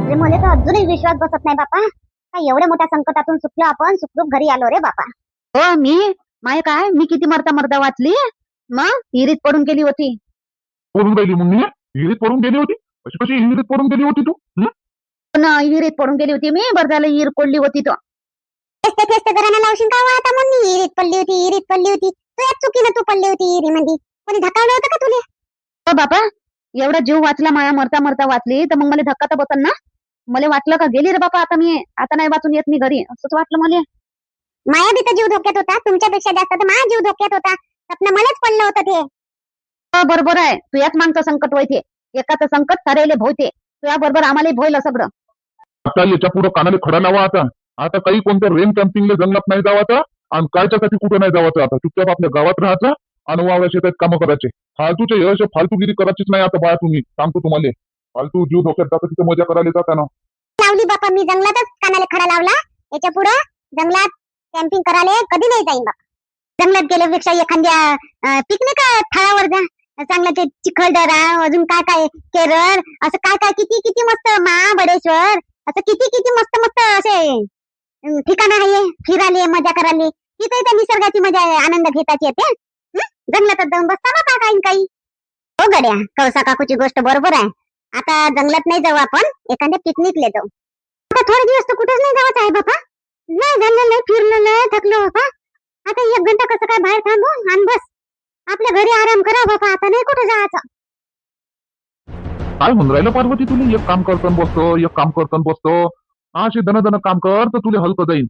बापरे, मला तर अजूनही विश्वास बसत नाही बापा. काय एवढ्या मोठ्या संकटातून सुटलो आपण, सुखरूप घरी आलो रे बापा. हो माय काय मी किती मरता मरता वाचली. मग हिरीत पडून गेली होती. पडून राहिली मग मी विहिरीत पडून गेली होती. कशी कशी विहिरीत पडून गेली होती तू? पण हिरीत पडून गेली होती मी. बरं झालं हिर पडली होती तो. तेच ते घरानं लावशील का आता म्हणून हिरीत पडली होती. तू एक चुकीनं तू पडली होती हिरी मध्ये. कोणी धकावलं होतं का तुले? हो बापा, एवढा जीव वाचला माया, मरता मरता वाचली तर मग मला धक्का तर बसन ना. मला वाटलं का गेली रे बापा, आता नाही वाचून येत मी घरी, असंच वाटलं मला. माया बी तर जीव धोक्यात होता, तुमच्यापेक्षा जास्त तर माझा जीव धोक्यात होता. स्वप्न मलाच पडलं होतं ते. हो बरोबर आहे, तू याच मागचं संकट होते. एकाचं संकट सारेले भोवते. तुझ्या बरोबर आम्हाला भोयलं सगळं. आता याच्या पुढे कानाले खडा लावा. आता आता काही कोणत्या रेन कॅम्पिंगला जंगलात नाही जावाचा आणि कायच्यासाठी कुठे नाही जावाचं. आता चुपचाप आपल्या गावात राहायचं आणि वावरा शेतात कामं करायचे. फालतूचे असे फालतूगिरी करायचीच नाही आता बाळा. तुम्ही सांगतो तुम्हाला, फालतू जीव धोक्यात जाता तिथे मजा करायला जाता ना. लावली बापा मी जंगलातच कानाला खडा लावला. याच्या पुढे जंगलात कॅम्पिंग करायला कधी नाही जाईन बापा. जंगलात गेल्यापेक्षा एखाद्या पिकनिक थाळावर जा. चांगलं ते चिखलदरा, अजून काय काय केरळ, असं काय काय किती किती मस्त महाबळेश्वर, असं किती किती मस्त मस्त असे ठिकाणं आहे फिराले मजा करायला. तिथे त्या निसर्गाची मजा आनंद घेताची येते. जंगलात जाऊन बसता ना काही काही. हो गड्या, कळसा काकूची गोष्ट बरोबर आहे. आता जंगलात नाही जाऊ आपण, एखाद्या पिकनिकला जाऊ. आता थोडे दिवस तर कुठेच नाही जायचं आहे बापा. नाही झालं, नाही फिरलो, नाही थकलो बापा. आता 1 घंटा कसं काय बाहेर थांबू आणि बस आपल्या घरी आराम करा बापा. आता नाही कुठे जायचं. काय म्हणून राहिलं पार्वती तुला? एक काम करताना बसतो, एक काम करताना बसतो. अशी दन काम कर तर तुला हलकं जाईल.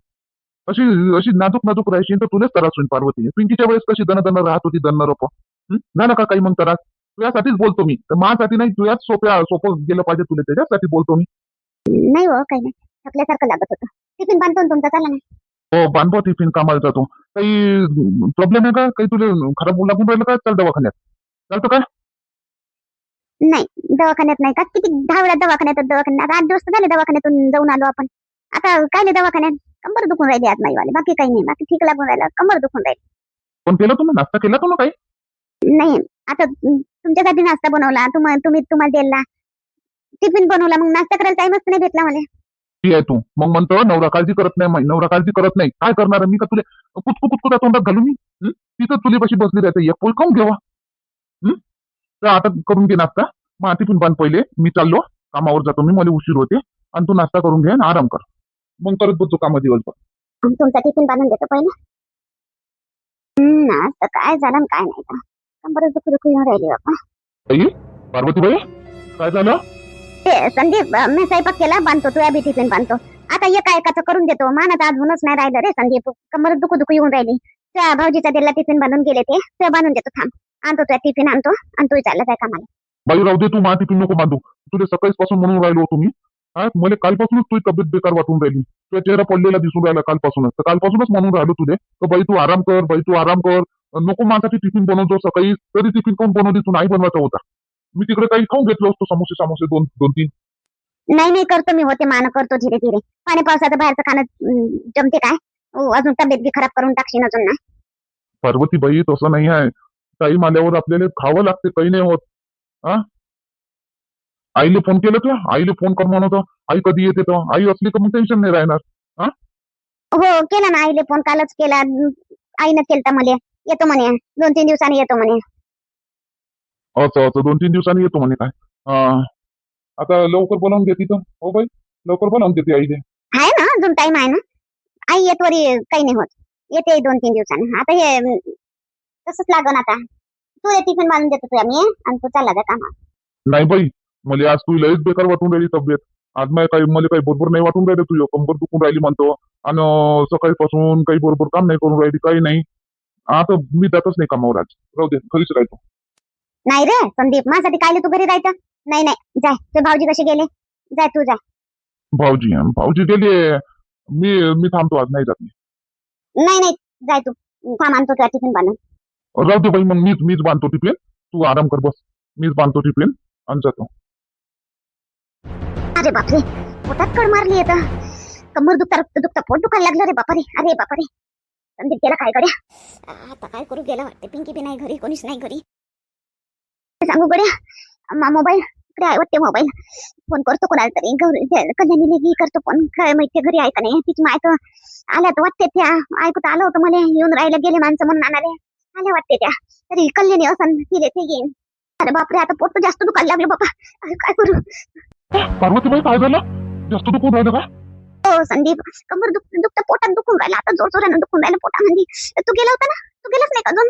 अशी अशी नाजूक नाजूक राहशील तर तुलाच त्रास होईल पार्वती. पिंकीच्या वेळेस कशी दन राहत होती, दन रोप झालं का काही मग त्रास? तुझ्यासाठीच बोलतो मी, तर माझ्यासाठी नाही. तुझ्याच सोपं गेलं पाहिजे तुला, त्याच्यासाठी बोलतो मी. नाही हो, काही नाही, थकल्यासारखं लागत होतं. टिफिन बांधतो ना तुमचा, चला ना. हो बांधतो टिफिन, कामाला जातो. काही प्रॉब्लेम आहे का? काही तुला खराब लागून राहिलं का? चल दवाखान्यात चालतं का? नाही दवाखान्यात नाही का, किती 10 वेळा दवाखान्यात 8 दिवस झाले दवाखान्यातून जाऊन आलो आपण. आता काय नाही दवाखान्यात, कंबर दुखून राहिली आज नाही वाले, बाकी काही नाही. बाकी ठीक लागून राहिलं, कंबर दुखून राहिली. पण केलं तुम्ही नाश्ता केला तुम्ही काही? नाही आता तुमच्यासाठी नाश्ता बनवला, तुम्ही तुम्हाला दिला. टिफिन बनवला, मग नाश्ता करायला टाइमच नाही भेटला मला. ती आहे तू मग म्हणतो नवरा काळजी करत नाही. नवरा काळजी करत नाही, काय करणार आहे मी? का तुला कुचकू त्या तोंडात घालू मी? तिथं तुली कशी बसली राहते, एक पोल खाऊन घेवा. तर आता करून घे नाश्ता. मग टिफिन बांध पहिले, मी चाललो कामावर जातो. मी मला उशीर होते आणि तू नाश्ता करून घे आणि आराम कर. मग करत बसतो काम दिवसभर. तुमचा टिफिन बांधून देतो पहिले. आज तर काय झालं आणि काय नाही का, कंबर दुखू येऊन राहिली बाबा. आई पार्वतीबाई, काय झालं? ते संदीप, मी स्वयंपाक केला, बांधतो तुया बी टिफिन बांधतो. आता एका एकाचं करून देतो. मानत आज होऊनच नाही राहिलं रे संदीप, कंबर दुखू येऊन राहिली. त्या भाऊजीचा दिला टिफिन बांधून गेले, ते बांधून देतो. थांब, आणतो तुया टिफिन, आणतो आणि तू चालला जाय कामाला. बाई राहू दे, तू माझा टिफिन नको बांधू. तुला सकाळीच पासून म्हणून राहिलो होतो मी. मला कालपासूनच तुझी तब्येत बेकार वाटून राहिली. तुझा चेहरा पडलेला दिसून राहिला कालपासूनच. तर कालपासूनच म्हणून राहिलो तुले तर बाई तू आराम कर, बाई तू आराम कर. नको माझ्यासाठी टिफिन बनवतो सकाळी. तरी टिफिन कोण बनवली तू? नाही बनवायचा होता. मी तिकडे काही खाऊन घेतलो असतो, समोसे दोन 3. नाही करतो मी, होते मान करतो धीरे धीरे. पाणी पावसाचं बाहेरचं खाणं जमते काय? अजून तब्येत बी खराब करून टाकशील अजून ना. पार्वतीबाई तसं नाही आहे. टाईम आल्यावर आपल्याला खावं लागते, काही नाही होत. आईले फोन केलं का? आईले फोन कर म्हणतो. आई कधी येते तर? आई असली तर मग टेन्शन नाही राहणार. हो केला ना आईले फोन, कालच केला. आईनं केलता मला, येतो म्हणे 2-3 दिवसांनी येतो म्हणे. असं 2-3 दिवसांनी येतो म्हणे काय? आता लवकर बोलावून घेते तर. हो बाई, लवकर बोलावून घेते आईले. आहे ना, अजून टाइम आहे ना. आई येत वरी काही नाही होत, येते 2-3 दिवसांनी. आता हे तसंच लागन. आता तू ये टिफिन बांधून देतो तुया मी, आणि तू चालला जा कामा. नाही बाई, मला आज तू लयच बेकार वाटून राहिली तब्येत. आज मला काही बरोबर नाही वाटून राहिलं. तुझ्या कंबर दुखून राहिली म्हणतो आणि सकाळीपासून काही बरोबर काम नाही करून राहिली, काही नाही. आता मी जातच नाही कामावर आज. राहू दे, घरीच राहतो. नाही रे संदीप, माझ्यासाठी कायले तू घरी राहायचं? नाही नाही, जाय. ते भाऊजी कसे गेले? जाय तू, जाय. भाऊजी गेले. मी थांबतो आज, नाही जात मी. नाही नाही, जाय तू. थांब, आणतो तुला टिफिन बांधून. राहू दे बाई, मग मीच बांधतो टिफिन. तू आराम कर, बस. मीच बांधतो टिफिन आणि जातो. अरे बापरे, पोटात कड मारली येतं. कंबर दुखता पोट दुखायला लागलं रे बापरे. अरे बापरे, संदीप गेला काय गड्या? आता काय करू, गेला वाटते. पिंकी बी नाही घरी, कोणीच नाही घरी. सांगू गड्या, मोबाईल इकडे आहे वाटते मोबाईल. फोन करतो कोणाला तरी. गौरी कल्याणी करतो फोन. काय माहिती घरी आहे का नाही. तिची माय तर आल्या तर वाटते. त्या ऐकून आलं होतं मला येऊन राहिलं गेले माणसं म्हणून आणाले आल्या वाटते त्या. तरी कल्याणी असं तिले ते येईन. अरे बापरे आता पोट जास्त दुखायला लागलं बाबा. काय करू. पार्वतीबाई काय झालं? जास्त दुखून राहिलं का? हो संदीप कंबर दुखतं पोटात दुखून राहिलं. आता जोर जोरानं दुखून राहिलं पोटामध्ये. तू गेला होता ना. तू गेलाच नाही का अजून.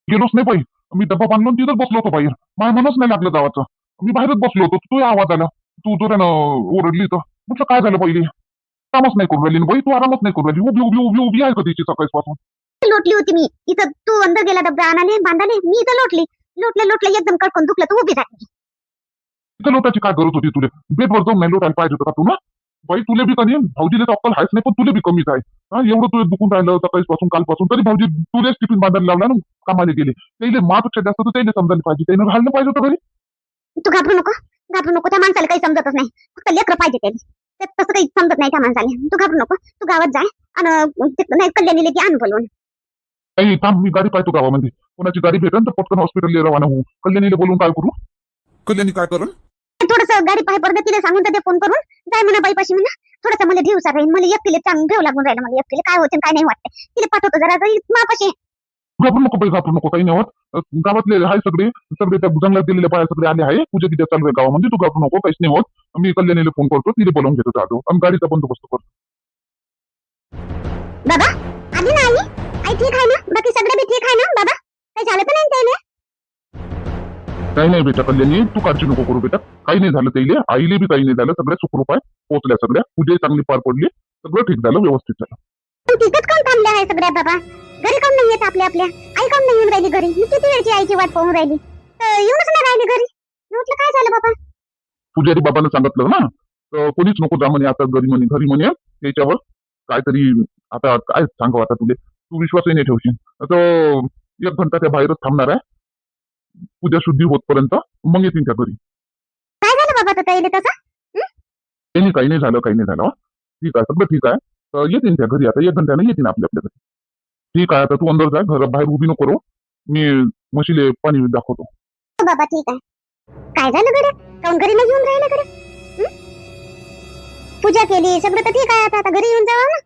गेलोच नाही बाई. मी डब्बा बांधून तिथंच बसलो होतो बाहेर. मला मनच नाही लागलं जावाचं. मी बाहेरच बसलो होतो. तू आवाज आला. तू जोरानं ओरडली तर म्हटलं काय झालं पहिले. कामच नाही करून राहिली ना बाई. तू आरामच नाही करून राहिली. उभी उभी उभी उभी आहे का तिची सकाळपासून. लोटली होती मी इथं. तू अंदर गेला डब्बा आणाले बांधाले. मी इथं लोटली. लोटले एकदम कडकून दुखलं. तू उभी राहिली. इथं लोटाची काय गरज होती तुले. बेडवर जाऊन नाही लोटायला पाहिजे होतं का तू ना. बाई तुले बी कधी भाऊजीला तर अक्कल आहेच नाही पण तुले बी कमीच आहे. एवढं तुला दुखून राहिलं सकाळपासून कालपासून तरी भाऊजी तुलेच टिफिन बांधायला लावला ना. कामाला गेले त्याला मापेक्षा जास्त तर त्याला समजायला पाहिजे. त्यानं राहिलं पाहिजे होतं घरी. तू घाबरू नको. त्या माणसाला काही समजतच नाही. फक्त लेकरं पाहिजे त्याला. तसं काही समजत नाही त्या माणसाला. तू घाबरू नको. तू गावात जाय आणि कल्याणीला की आण बोलवून. नाही थांब मी गाडी पाहतो गावामध्ये. कोणाची गाडी भेटेल तर पटकन हॉस्पिटलला रवाना होऊ. कल्याणीला बोलून काय करू. कल्याणी काय करून थोडस गाडी पाय पडतं तिला सांगून तर ते फोन करून जाय म्हणा बाईपाशी म्हणा. थोडंसं मला ढिवसा राहील. मला एकटीला चांगलं भेव लागून राहिलं. मला एकटीला काय होते काय नाही वाटते. तिला पाठवतो जरा मापाशी. घाबरू नको बाई घाबरू नको. काही नाही होत. गावातले आहे सगळे त्या जंगलात गेलेले बाया सगळे आले आहे. पूजा किती चालू आहे गावामध्ये. तू घाबरू नको. काहीच नाही होत. मी कल्याणीला फोन करतो. तिला बोलावून घेतो जातो आणि गाडीचा बंदोबस्त करतो. बाबा आली ना आली. आई ठीक आहे ना. बाकी सगळे बी ठीक आहे ना बाबा. काही झालं तर नाही त्याला. काही नाही बेटा कल्याणी तू काळजी नको करू बेटा. काही नाही झालं त्याला. आईले बी काही नाही झालं. सगळ्या सुखरूप आहे. पोहोचल्या सगळ्या. पूजाही चांगली पार पडली. सगळं ठीक झालं व्यवस्थित झालं. पण तिथंच कोण थांबले आहे सगळ्या बाबा. घरी कोण नाही येत आपल्या आई कोण नाही येऊन राहिली घरी. मी किती वेळची आईची वाट पाहून राहिली तर येऊनच नाही राहिली घरी. म्हटलं काय झालं बाबा. पुजारी बाबांना सांगितलं ना तर कोणीच नको जा म्हणे आता घरी म्हणे त्याच्यावर काहीतरी. आता काय सांगावं आता तुले. तू विश्वासही नाही ठेवशील. तर 1 घंटा त्या बाहेरच थांबणार आहे. पूजा शुद्धी होतपर्यंत मग येतील त्या घरी. काय झालं बाबा तर ताईले तसं. काही नाही झालं काही नाही झालं. ठीक आहे सगळं ठीक आहे. तर येतील त्या घरी आता 1 घंट्याने येतील आपल्या घरी. ठीक आहे आता तू अंदर जा. घर बाहेर उभी नको करू. मी म्हशीले पाणी दाखवतो. हो बाबा ठीक आहे. काय झालं गड्या. काऊन घरी नाही येऊन राहिलं गड्या. पूजा केली सगळं तर ठीक आहे. आता घरी येऊन जावं ना.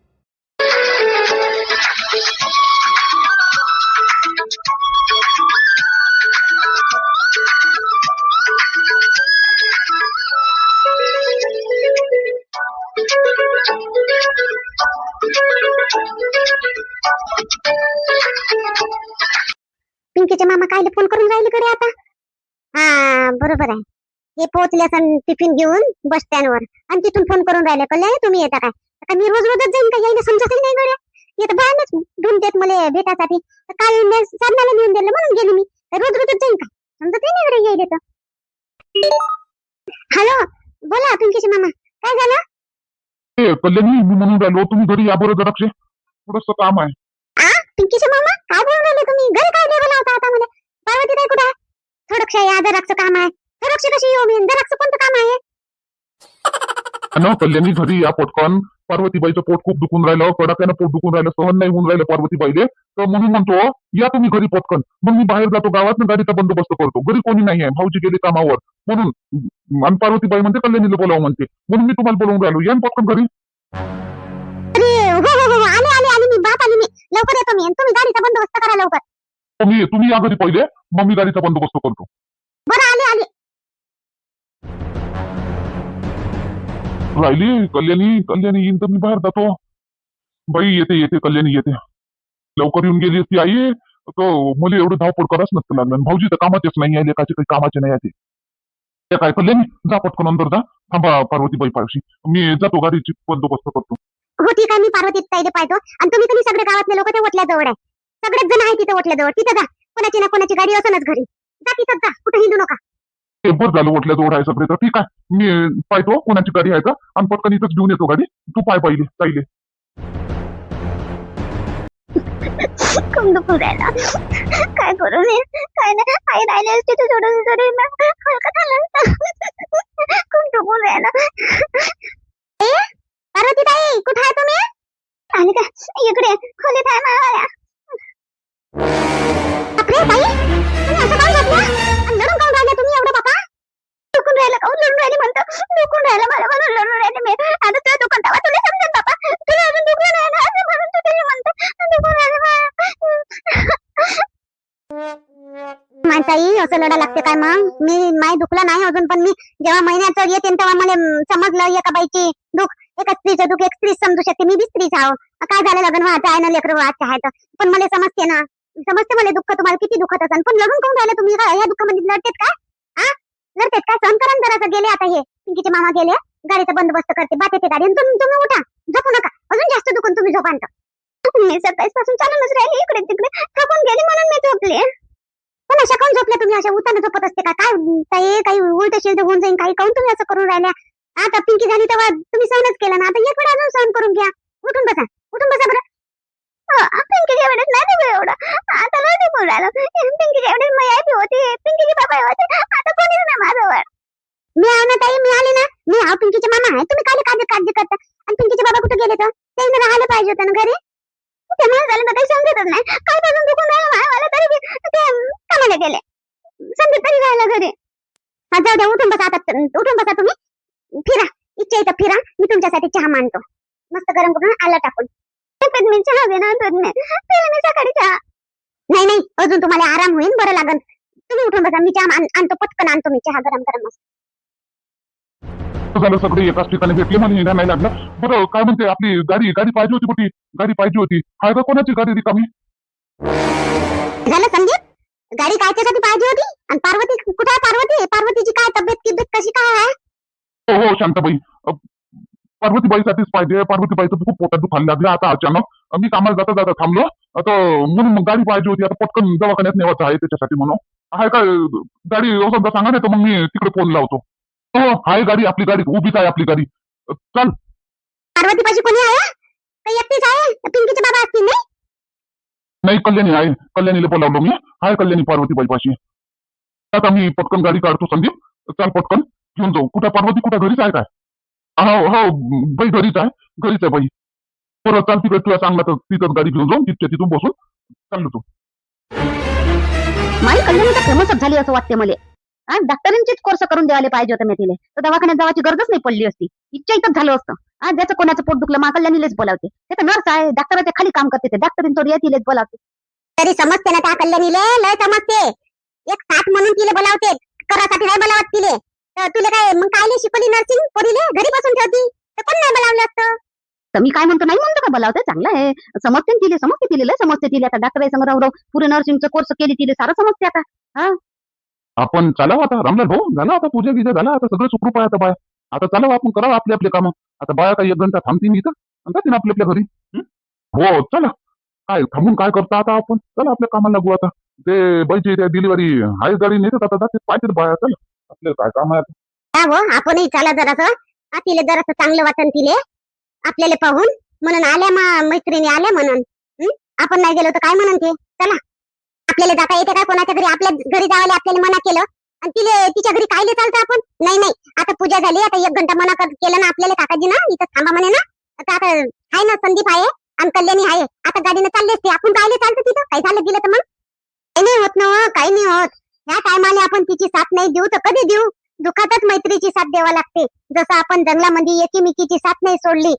पिंकीचे मामा कायले फोन करून राहिले कडे आता. हा बरोबर आहे. हे पोहोचले असं टिफिन घेऊन बस स्टँडवर आणि तिथून फोन करून राहिले कल्याणी तुम्ही येता काय. आता मी रोज रोजच जाईन का. यायला समजतच नाही गड्या. येतं बायानेच ढूंढतेत मला भेटासाठी. काल साधनाला नेऊन दिलं म्हणून गेली मी. रोज रोजच जाईन का. समजत नाही गड्या यायला तर. हॅलो बोला पिंकीचे मामा काय झालं. कल्याणी मी म्हणून राहिलो तुम्ही घरी या बरं जराक्षे. थोडस काम आहे. पिंकीचे मामा काय बोलून राहिले तुम्ही. घरी काय नाही बोला होता आता मला. पार्वती ताई कुठे आहे. थोडक्ष या जराक्षं काम आहे. थोडक्ष कशी येऊ मी. जराक्षं कोणतं काम आहे. ना कल्याणी घरी या पटकन. पार्वतीबाईचं पोट खूप दुखून राहिलं. कडाक्यानं पोट दुखून राहिलं. सहन नाही होऊन राहिलं पार्वतीबाईले. तर म्हणून म्हणतो या तुम्ही घरी पटकन. मग मी बाहेर जातो गावात गाडीचा बंदोबस्त करतो. घरी कोणी नाही आहे. भाऊजी गेले कामावर म्हणून. आणि पार्वतीबाई म्हणते कल्याणीला बोलावं म्हणते. म्हणून मी तुम्हाला बोलावून राहिलो. या ना पटकन घरी. अरे हो आली मी बाप आली मी. लवकर येतो मी. तुम्ही गाडीचा बंदोबस्त करा लवकर. तुम्ही या घरी पहिले मग मी गाडीचा बंदोबस्त करतो. बरं आले. राहिली कल्याणी येईन तर मी बाहेर जातो. बाई येते कल्याणी येते. लवकर येऊन गेली असती आई तर मला एवढं धावपळ करावंच नसतं लागलं. भाऊजी तर कामाचेच नाही आहे. लेकाचे काही कामाचे नाही आहे ते काय. कल्याणी जा पटकन अंदर जा. थांबा पार्वतीबाई पाशी. मी जातो गाडीची बंदोबस्त करतो. हो ठीक आहे. मी पार्वती ताईले पाहतो आणि तुम्ही सगळे गावातले लोक ते ओटल्याजवळ आहे. सगळेच जण आहे तिथे ओटल्याजवळ. तिथे जा. कोणाची ना कोणाची गाडी असणच घरी. जा तिथं जा. कुठे हिंदू नका. बरं झालं ओटल्या जवळ आहे सगळे तर ठीक आहे. मी पाहतो कोणाची गाडी आहे का आणि पटकन इथंच घेऊन येतो गाडी. तू पाय पाहिले. खूप दुखून राहिला. काय करू मी. काय नाही आई राहिले तिथे सोडून हलकं झालं. खूप दुखून राहिला. पार्वती ताई कुठे आहे तुम्ही. आली का इकडे खोलीत आहे मावाल्या. बापरे ताई तुम्ही असं काम घातलं आणि लढून काऊन राहिल्या तुम्ही एवढं बापा. लढून राहिली म्हणतो, दुखून राहिलं मला म्हणून लढून राहिले मी. आता तुला दुखून तेव्हा तुला समजेल बाबा, तुला अजून दुखून राहिलं असं म्हणून तू तरी म्हणतो दुखून राहिलं बा. ताई असं लढा लागते काय मग? मी माय दुखला नाही अजून, पण मी जेव्हा महिन्याचं येते तेव्हा मला समजलं एका बाईची दुःख, एका स्त्रीचं दुःख एक स्त्री समजू शकते. मी बी स्त्रीच आहो. काय झालं, लग्न व्हायचं आहे ना, लेकरं व्हायचं आहे तर. पण मला समजते ना, समजते मला दुःख तुम्हाला किती दुखत असेल. पण लढून कोण राहिले तुम्ही? या दुःखामध्ये लढतेत काय? लढतेत काय? सहन करा ना जरासं. गेले आता हे पिंकीचे मामा गेले, गाडीचा बंदोबस्त करते, बाते ते गाडी. तुम्ही उठा, झोपू नका. अजून जास्त दुखून तुम्ही झोपांत. मी सकाळी पासून चालूनच राहिली इकडे तिकडे, थकून गेली म्हणून मी झोपले. पण अशा काऊन झोपल्या तुम्ही? अशा उताने झोपत असते का काय? काही उलट शिलट होऊन जाईन काही. काऊन तुम्ही असं करून राहिल्या? आता पिंकी झाली तेव्हा तुम्ही सहनच केलं ना, आता एक वेळ अजून सहन करून घ्या. उठून बसा, उठून बसा बरं. पिंकीच्या वेळेस नाही दुखू एवढं, आता नाही दुखून राहिलं. पिंकीच्या वेळेस मी आई होती, पिंकीचे बाबा होते, आता कोणीच नाही माझ्यावर. मी आहो ना ताई, मी आले ना, मी आहो पिंकीचे मामा आहे. तुम्ही काय काळजी करता? आणि पिंकीचे बाबा कुठे गेले तर? त्यांनी राहायला पाहिजे होतं ना घरी. ते मला झालं तर काही समजतच नाही. कालपासून दुखून राहिलं मला, तरी ते कामाला गेले, समजत तरी राहिलं घरी. जाऊ द्या, उठून बसा आता, उठून बसा तुम्ही. फिरा, इच्छा इथं फिरा. मी तुमच्यासाठी चहा मांडतो मस्त गरम करून, आलं टाकून. मी चहा घेणार मी सकाळी चहा. नाही नाही, अजून तुम्हाला आराम होईल, बरं लागल. तुम्ही उठून बसा, मी चहा आणतो, पटकन आणतो मी चहा गरम गरम मस्त. झालं सगळे एकाच ठिकाणी भेटले, मला निघा नाही लागलं. बरं काय म्हणते, आपली गाडी पाहिजे होती कुठे? गाडी पाहिजे होती. आहे का कोणाची गाडी रिकामी? झालं संदीप, गाडी कायच्यासाठी पाहिजे होती? आणि पार्वती कुठे आहे? पार्वतीची काय तब्येत कशी काय आहे? हो शांताबाई, पार्वतीबाईसाठीच पाहिजे. पार्वतीबाईचं खूप पोटात दुखायला लागलं आता अचानक. मी कामाला जाता थांबलो आता, म्हणून मग गाडी पाहिजे होती. आता पटकन दवाखान्यात नेवायचं आहे त्याच्यासाठी म्हणून. आहे का गाडी? समजा सांगा नाही तर मग मी तिकडे फोन लावतो. हो आहे गाडी, आपली गाडी उभीच आहे आपली गाडी. चल. पार्वतीपाशी कोणी आहे? काही एकटीच आहे? पिंकीचे बाबा असतील नाही? नाही, कल्याणी आहे. कल्याणीला बोलावलो मी. आहे कल्याणी पार्वतीबाईपाशी. आता मी पटकन गाडी काढतो संदीप. चाल पटकन घेऊन जाऊ. कुठं पार्वती? कुठं घरीच आहे काय? हो बाई घरीच आहे बाई. बरं चाल, तिकडे तुला सांगला तर तिथंच गाडी घेऊन जाऊन तिथून बसून चाललो तू. माई कल्याणी तर फेमसच झाली असं वाटते मला. डॉक्टरांचीच कोर्स करून द्यायला पाहिजे होतं मी तिला, तर दवाखान्यात जावाची गरजच नाही पडली असती. इच्छा इथंच झालं असतं. ज्याचं कोणाचं पोट दुखलं मा कल्याणीलाच बोलावते. ते तर नर्स आहे, डॉक्टराच्या खाली काम करते, ते डॉक्टरीन थोडी तिलाच बोलावते. तरी समजते ना त्या कल्याणीले, लय समजते. एक साथ म्हणून तिला बोलावते, करासाठी नाही बोलावत तिले. तर तुला काय मग कायले शिकवली नर्सिंग? पोरीले घरी बसून ठेवती तर कोण नाही बोलावलं असतं? तर मी काय म्हणतो, नाही म्हणतो का बोलावते, चांगलं आहे. समजते तिले, लय समजते तिले. आता डॉक्टर संग राव पुरे नर्सिंगचा कोर्स केली तिले, सारं समजते आता. आपण चालावं आता रामलाल भाऊ. झालं आता पूजा गिजा झाला, आता सगळं सुखरूप आहे आता बाया. आता चालावं आपण, करावं आपले कामं. आता बाया काही 1 घंटा थांबतील इथं आणि जातील आपल्या घरी. हो चला, काय थांबून काय करता आता आपण. चला आपल्या कामाला लागू आता. ते बाईची त्या डिलिव्हरी आहे गाडी नेतात आता, जाते पाहिजे बाया. चला आपल्याला काय काम आहे आता. हो आपणही चाला जरासं. तिले जरासं चांगलं वाटन तिले आपल्याला पाहून, म्हणून आल्या मैत्रिणी आल्या म्हणून. आपण नाही गेलो तर काय म्हणून ते. चला, आपल्याला जाता येते काय कोणाच्या घरी? आपल्या घरी जायला आपल्याला मना केलं आणि तिले तिच्या घरी कायले चालतं आपण? नाही, आता पूजा झाली, आता 1 घंटा मना केलं ना आपल्याला काकाजी ना, इथं थांबा म्हणे ना. आता आहे ना, संदीप आहे आणि कल्याणी आहे. आता गाडीनं चालले असते, आपण कायले चालतं तिथं? काही झालं गेलं तर मग काही नाही होत ना. काही नाही होत. ह्या टायमाला आपण तिची साथ नाही देऊ तर कधी देऊ? दुखातच मैत्रीची साथ द्यावा लागते. जसं आपण जंगलामध्ये एकीमेकीची साथ नाही सोडली,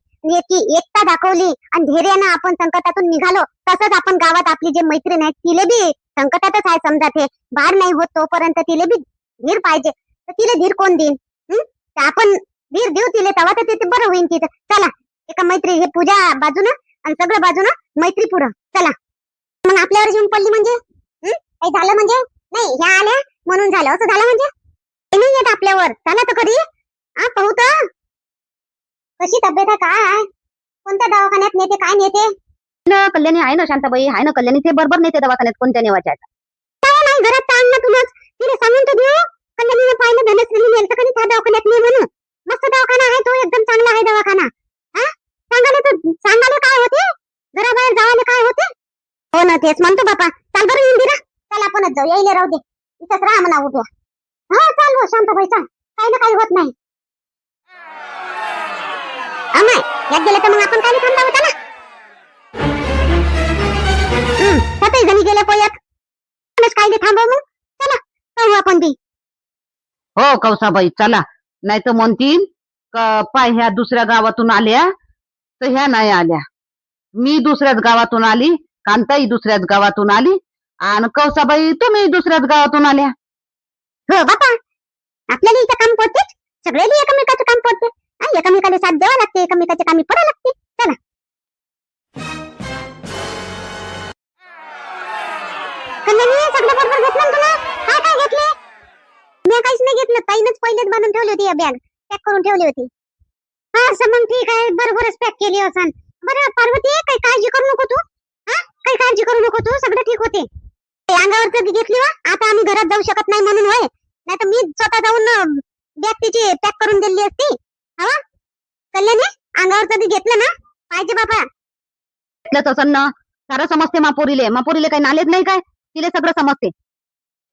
एकता दाखवली आणि धैर्यानं आपण संकटातून निघालो, तसंच आपण गावात आपली जे मैत्रीण आहेत तिले बी संकटातच आहे समजा. ते बाहेर नाही होत तोपर्यंत तिले बी धीर पाहिजे. तर तिले धीर कोण देईन? तर आपण धीर देऊ तिले, तेव्हा तर ते बरं होईल तिथं. चला, एका मैत्री, हे पूजा बाजूनं आणि सगळं बाजूनं, मैत्री पुढं. चला, मग आपल्यावर येऊन पडली म्हणजे काही झालं म्हणजे नाही, ह्या आल्या म्हणून झालं असं झालं म्हणजे नाही येत आपल्यावर. चला तर खरी पाहू तर कशी तब्येत आहे, काय आहे, कोणत्या दवाखान्यात नेते, काय नेते. कल्याणी आहे ना शांताबाई, आहे ना कल्याणी, ते बरोबर नेते दवाखान्यात कोणत्या नेवाच्या आहेत. नाही घरात सांग ना तुलाच, तिने सांगून तर देऊ. कल्याणीने पाहिलं धनश्रीने नेलं तर कधी त्या दवाखान्यात नाही म्हणून. मस्त दवाखाना आहे तो, एकदम चांगला आहे दवाखाना. सांगायला काय होते, घराबाहेर जावायला काय होते. हो ना, तेच म्हणतो बापा. चाल बरं इंदिरा, चल आपणच जाऊ. यायला राहू दे, इथंच राहा म्हणा उभ्या. चाल हो शांताबाई, चाल, काही ना काही होत नाही. अमाय यात गेलं तर मग आपण काय थांबला होता ना. सतही जणी गेल्या पोयात, काय थांबव मग. चला पाहू आपण बी. हो कौसाबाई चला, नाही तर म्हणतील पाय ह्या दुसऱ्या गावातून आल्या तर ह्या नाही आल्या. मी दुसऱ्याच गावातून आली, कांताई दुसऱ्याच गावातून आली आणि कौसाबाई तुम्ही दुसऱ्याच गावातून आल्या. हो बापा, आपल्याला इथं काम पडतेच, सगळ्याला एकमेकाचं काम पडते. एकमेकाला साथ द्यावा लागते, एकमेकाच्या कामी पडा लागते. चला कल्याणी, सगळं बरोबर घेतलं ना तुला? काय काय घेतले? मी काहीच नाही घेतलं, ताईनच पहिलेच बांधून ठेवली होती, या बॅग पॅक करून ठेवली होती. हा मग ठीक आहे, बरोबरच पॅक केली असन. बरं पार्वती, काही काळजी करू नको तू. काही काळजी करू नको तू, सगळं ठीक होते. अंगावर कधी घेतली वा? आता आम्ही घरात जाऊ शकत नाही म्हणून होय, नाही तर मी स्वतः जाऊन बॅग तिची पॅक करून दिली असती. हा कल्याणी, अंगावर कधी घेतलं ना पाहिजे बाबा. घेतलं तसं ना, सारं समजते मापोरीले. मापोरीले काही नॉलेज नाही काय? तिले सगळं समजते.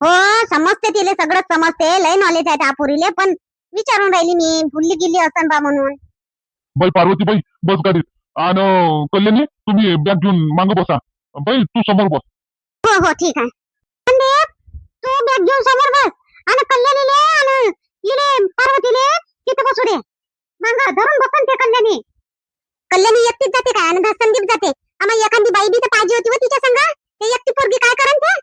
हो समजते, तिले सगळं समजते, लय नॉलेज आहे त्या पुरीले. पण विचारून राहिली मी, भुलली गेली असन बा म्हणून. बाई पार्वती बाई, बस गाडीत. आणि कल्याणी, तुम्ही बॅग घेऊन मागं बसा. बाई तू समोर बस. हो हो ठीक आहे. संदीप, तू बॅग घेऊन समोर बस आणि कल्याणीले आणि इले पार्वतीले तिथे बसू दे. मग धरून बसन ते कल्याणी. कल्याणी एकटीच जाते काय आणि संदीप जाते? आम्हाला एखादी बाई बी तर पाहिजे होती व तिच्या संग. ते एकटी पोरगी काय करन ते?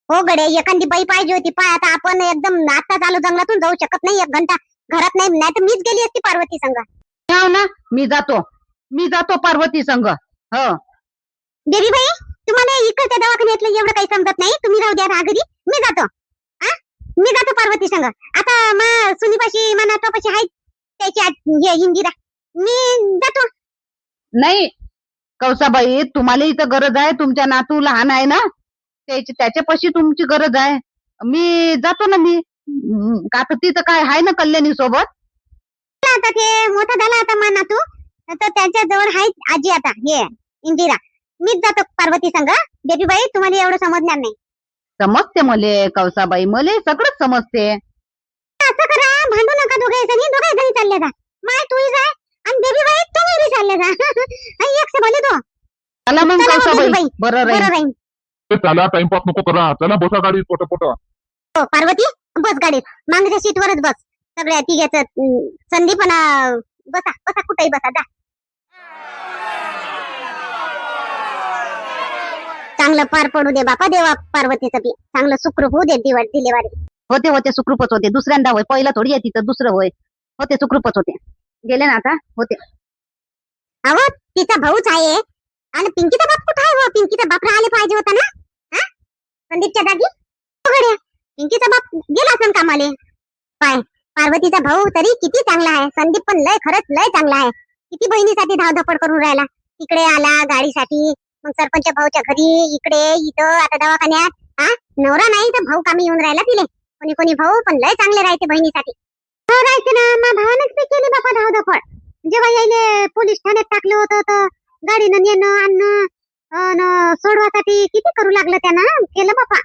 हो गडे, एखादी बाई पाहिजे होती. पाय आता आपण एकदम आता चालू जंगलातून जाऊ शकत नाही, 1 घंटा घरात नाही, नाही तर मीच गेली असती पार्वती संग. हो ना, मी जातो पार्वती संग. हो देवी बाई, तुम्हाला इकडच्या दवाखान्यातलं एवढं काही समजत नाही, तुम्ही राहू द्या घरी. मी जातो. मी जातो पार्वती संग. आता मा सुनीपाशी मना तोपाशी आहे त्याची इंदिरा. मी जातो. नाही कौसाबाई, तुम्हाला इथं गरज आहे, तुमच्या नातू लहान आहे ना, त्याच्यापाशी तुमची गरज आहे. मी जातो ना. मी आता तिथं काय आहे ना कल्याणी सोबत. आता ते मोठा झाला आता मा नातू, तर त्याच्या जवळ आहे आजी आता हे इंदिरा. मीच जातो पार्वती संग. देवी बाई, तुम्हाला एवढं समजणार नाही. समजते मले कौसाबाई, मले सगळंच समजते. असं करा, भांडू नका दोघे जणी चालले जा. माय तूही जाय आणि देवी बाई तुम्ही बी चालले जा. एक से भले दो. चला मग चला कौसाबाई, देवीबाई, बरं बरं राहील. राहील. ए, चला टाइमपास नको करा. चला बसा गाडीत पटापट. हो पार्वती, बस गाडीत, मागच्या सीटवरच बस. सगळ्या तिघ्याच संदीप बसा बसा, कुठेही बसा जा. चांगलं पार पडू दे बापा देवा, पार्वतीचं बी चांगलं सुखरूप होऊ दे डिलिव्हरी. होते सुखरूपच होते. दुसऱ्यांदा होय, पहिलं थोडी आहे तिथं, दुसरं होय. होते सुखरूपच होते. गेले ना आता होते. अहो तिचा भाऊच आहे. आणि पिंकीचा बाप कुठं आहे? पिंकीचा बाप राहिले पाहिजे होता ना संदीपच्या जागी. पिंकीचा बाप गेला असन कामाले. पाय, पार्वतीचा भाऊ तरी किती चांगला आहे. संदीप पण लय, खरंच लय चांगला आहे. किती बहिणीसाठी धावधपड करून राहिला. तिकडे आला गाडीसाठी, मग सरपंच भाऊच्या घरी, इकडे इथं, आता दवाखान्यात. नवरा नाही तर भाऊ कामी येऊन राहिला तिले. कोणी कोणी भाऊ पण लय चांगले राहते बहिणीसाठी. हो राहते ना. मा भावानेच ते केली बापा धावधपड. जेव्हा यायले पोलीस ठाण्यात टाकलं होतं तर गाडीनं नेणं आणणं सोडवासाठी किती करू लागलं त्यानं. केलं बापा.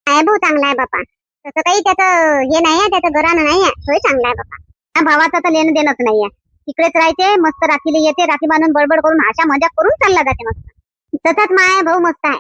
आहे भाऊ चांगला आहे बापा. तसं काही त्याचं हे नाही आहे, त्याचं घरानं नाही आहे. तोही चांगला आहे बापा. त्या भावाचं तर लेणं देणंच नाहीये. तिकडेच राहते, मस्त राखीला येते, राखी बांधून बडबड करून आशा मजा करून चालला जाते मस्त. तसाच माय भाऊ मस्त आहे.